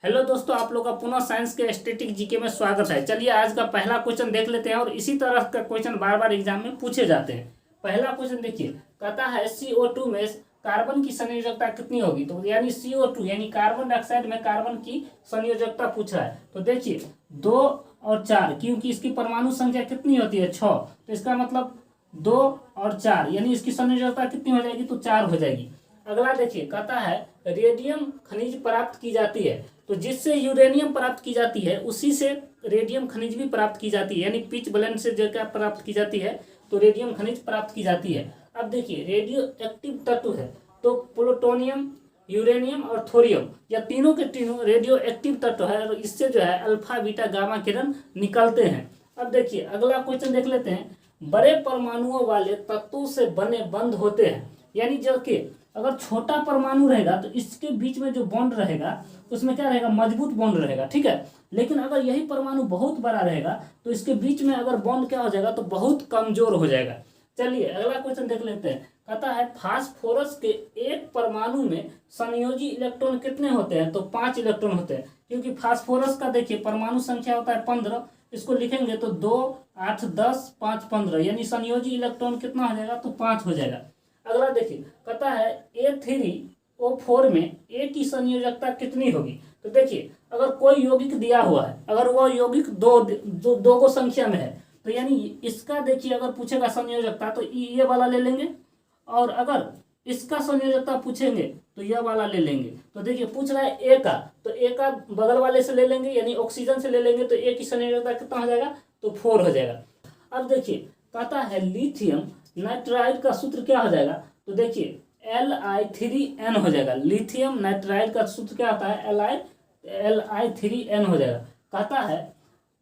Hello दोस्तों, आप लोग का पुनः साइंस के स्टैटिक जीके में स्वागत है। चलिए आज का पहला क्वेश्चन देख लेते हैं और इसी तरह का क्वेश्चन बार बार एग्जाम में पूछे जाते हैं। पहला क्वेश्चन देखिए, कहता है CO2 में कार्बन की संयोजकता कितनी होगी। तो यानी CO2 यानी कार्बन डाइऑक्साइड में कार्बन की संयोजकता पूछ रहा है। तो देखिए 2 और 4, क्योंकि इसकी परमाणु संख्या कितनी होती है 6, तो इसका मतलब 2 और 4 यानी इसकी संयोजकता कितनी हो जाएगी, तो 4 हो जाएगी। अगला देखिए, कहता है रेडियम खनिज प्राप्त की जाती है। तो जिससे यूरेनियम प्राप्त की जाती है उसी से रेडियम खनिज भी प्राप्त की जाती है, यानी पिच ब्लेंड से जो क्या प्राप्त की जाती है, तो रेडियम खनिज प्राप्त की जाती है। अब देखिए रेडियो एक्टिव तत्व है, तो प्लूटोनियम, यूरेनियम और थोरियम, या तीनों के तीनों रेडियो एक्टिव तत्व है और इससे जो है अल्फा बीटा गामा किरण निकलते हैं। अब देखिए अगला क्वेश्चन देख लेते हैं, बड़े परमाणुओं वाले तत्वों से बने बंध होते हैं। यानी जो कि अगर छोटा परमाणु रहेगा तो इसके बीच में जो बॉन्ड रहेगा उसमें क्या रहेगा, मजबूत बॉन्ड रहेगा, ठीक है। लेकिन अगर यही परमाणु बहुत बड़ा रहेगा तो इसके बीच में अगर बॉन्ड क्या हो जाएगा, तो बहुत कमजोर हो जाएगा। चलिए अगला क्वेश्चन देख लेते हैं, कहता है फास्फोरस के एक परमाणु में संयोजी इलेक्ट्रॉन कितने होते हैं। तो 5 इलेक्ट्रॉन होते हैं, क्योंकि फास्फोरस का देखिए परमाणु संख्या होता है 15। इसको लिखेंगे तो 2, 8, 10, 5, 15 यानी संयोजी इलेक्ट्रॉन कितना हो जाएगा, तो 5 हो जाएगा। अगला देखिए, कहता है A3O4 में A की संयोजकता कितनी होगी। तो देखिए अगर कोई यौगिक दिया हुआ है, अगर वो यौगिक दो को संख्या में है, तो यानी इसका देखिए अगर पूछेगा संयोजकता तो ये वाला ले लेंगे, और अगर इसका संयोजकता पूछेंगे तो यह वाला ले लेंगे। तो देखिए पूछ रहा है A का, तो A का बगल वाले से ले लेंगे, यानी ऑक्सीजन से ले लेंगे, तो A की संयोजकता कितना हो जाएगा, तो 4 हो जाएगा। अब देखिए कहता है लिथियम नाइट्राइड का सूत्र क्या हो जाएगा। तो देखिए Li3n हो जाएगा। लिथियम नाइट्राइड का सूत्र क्या होता है, Li3n हो जाएगा। कहता है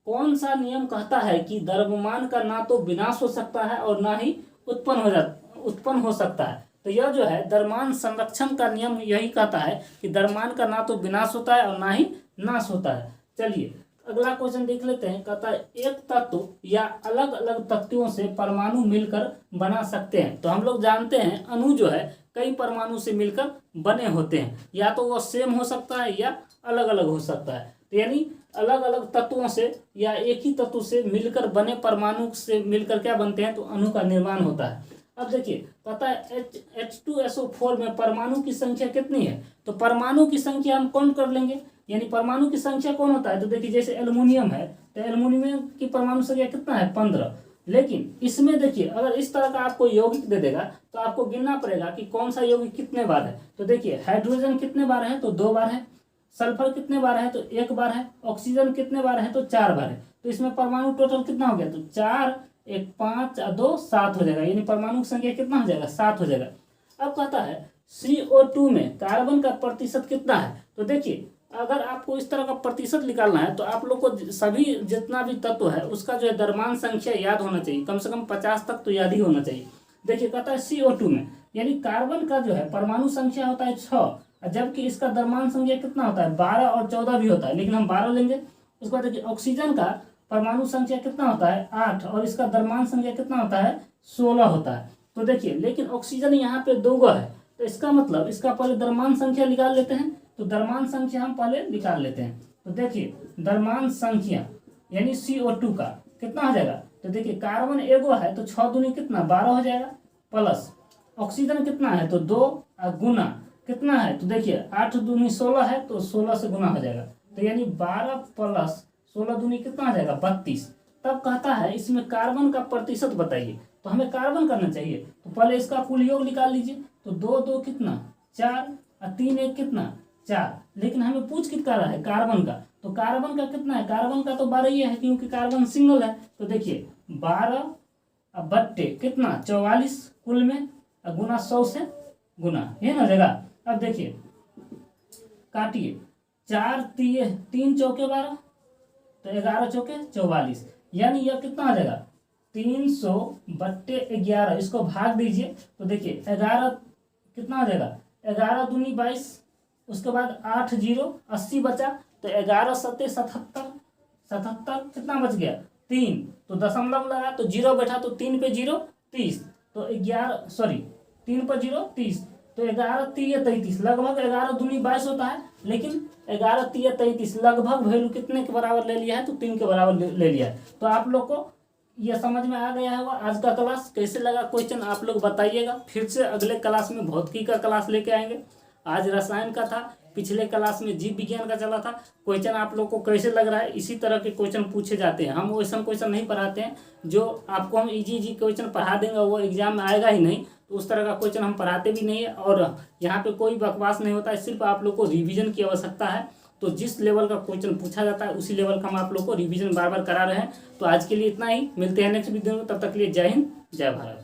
कौन सा नियम कहता है कि द्रव्यमान का ना तो विनाश हो सकता है और ना ही उत्पन्न हो सकता है। तो यह जो है द्रव्यमान संरक्षण का नियम यही कहता है कि द्रव्यमान का ना तो विनाश होता है और ना ही नाश होता है। चलिए अगला क्वेश्चन देख लेते हैं, कहता है एक तत्व या अलग अलग तत्वों से परमाणु मिलकर बना सकते हैं। तो हम लोग जानते हैं अणु जो है कई परमाणु से मिलकर बने होते हैं, या तो वो सेम हो सकता है या अलग अलग हो सकता है। तो यानी अलग अलग तत्वों से या एक ही तत्व से मिलकर बने परमाणु से मिलकर क्या बनते हैं, तो अणु का निर्माण होता है। अब देखिए कहता है H2SO4 में परमाणु की संख्या कितनी है। तो परमाणु की संख्या हम काउंट कर लेंगे, यानी परमाणु की संख्या कौन होता है। तो देखिए जैसे एल्युमिनियम है, तो एल्युमिनियम की परमाणु संख्या कितना है, 15। लेकिन इसमें देखिए अगर इस तरह का आपको यौगिक दे देगा तो आपको गिनना पड़ेगा कि कौन सा यौगिक कितने बार है। तो देखिए हाइड्रोजन कितने बार है, तो 2 बार है। सल्फर कितने बार है, तो 1 बार है। ऑक्सीजन कितने बार है, तो 4 बार है। तो इसमें परमाणु टोटल कितना हो गया, तो 4, 1, 5 और 2, 7 हो जाएगा, यानी परमाणु की संख्या कितना हो जाएगा, 7 हो जाएगा। अब कहता है CO2 में कार्बन का प्रतिशत कितना है। तो देखिए अगर आपको इस तरह का प्रतिशत निकालना है तो आप लोग को सभी जितना भी तत्व है उसका जो है द्रव्यमान संख्या याद होना चाहिए, कम से कम 50 तक तो याद ही होना चाहिए। देखिए कहता है CO2 में यानी कार्बन का जो है परमाणु संख्या होता है 6, जबकि इसका द्रव्यमान संख्या कितना होता है, 12 और 14 भी होता है, लेकिन हम 12 लेंगे। उसके बाद देखिए ऑक्सीजन का परमाणु संख्या कितना होता है, 8, और इसका द्रव्यमान संख्या कितना होता है, 16 होता है। तो देखिए लेकिन ऑक्सीजन यहाँ पे 2 है, तो इसका मतलब इसका पहले द्रव्यमान संख्या निकाल लेते हैं। तो द्रव्यमान संख्या हम पहले निकाल लेते हैं। तो देखिए द्रव्यमान संख्या यानी CO2 का कितना हो जाएगा। तो देखिए कार्बन एगो है तो 6 दूनी कितना, 12 हो जाएगा, प्लस ऑक्सीजन कितना है, तो 2 गुना कितना है, तो देखिए 8 दूनी 16 है, तो 16 से गुना हो जाएगा। तो यानी 12 प्लस 16 दूनी कितना आ जाएगा, 32। तब कहता है इसमें कार्बन का प्रतिशत बताइए। तो हमें कार्बन करना चाहिए, तो पहले इसका कुल योग निकाल लीजिए। तो 2 2 कितना, 4 और 3 1 कितना, 4। लेकिन हमें पूछ कितना रहा है, कार्बन का। तो कार्बन का कितना है, कार्बन का तो 12 ही है, क्योंकि कार्बन सिंगल है। तो देखिए 12 बट्टे कितना, 44 कुल में, गुना 100 से गुना, ये ना जगह। अब देखिए काटिए, 4 3 चौके 12, तो 11 चौके 44, यानी यह कितना आ जाएगा, 300 बट्टे 11। इसको भाग दीजिए तो देखिए 11 कितना आ जाएगा, 11 दूनी 22, उसके बाद 8 0 80 बचा, तो 11 सत्ते 77, 77 कितना बच गया, 3। तो दशमलव लगा तो 0 बैठा, तो 3 पे 0 30, तो 3 पर 0 30, तो 11 3 33, लगभग 11 दूनी 22 होता है। लेकिन 11 3 33 लगभग वैल्यू कितने के बराबर ले लिया है, तो 3 के बराबर ले लिया है। तो आप लोग को ये समझ में आ गया होगा। आज का क्लास कैसे लगा क्वेश्चन आप लोग बताइएगा। फिर से अगले क्लास में भौतिकी का क्लास लेके आएंगे। आज रसायन का था, पिछले क्लास में जीव विज्ञान का चला था। क्वेश्चन आप लोग को कैसे लग रहा है, इसी तरह के क्वेश्चन पूछे जाते हैं। हम वैसा क्वेश्चन नहीं पढ़ाते हैं जो आपको हम इजी क्वेश्चन पढ़ा देंगे वो एग्जाम में आएगा ही नहीं, तो उस तरह का क्वेश्चन हम पढ़ाते भी नहीं है। और यहाँ पे कोई बकवास नहीं होता है, सिर्फ आप लोग को रिविजन की आवश्यकता है। तो जिस लेवल का क्वेश्चन पूछा जाता है उसी लेवल का हम आप लोग को रिवीजन बार बार करा रहे हैं। तो आज के लिए इतना ही, मिलते हैं नेक्स्ट वीडियो में, तब तक के लिए जय हिंद जय भारत।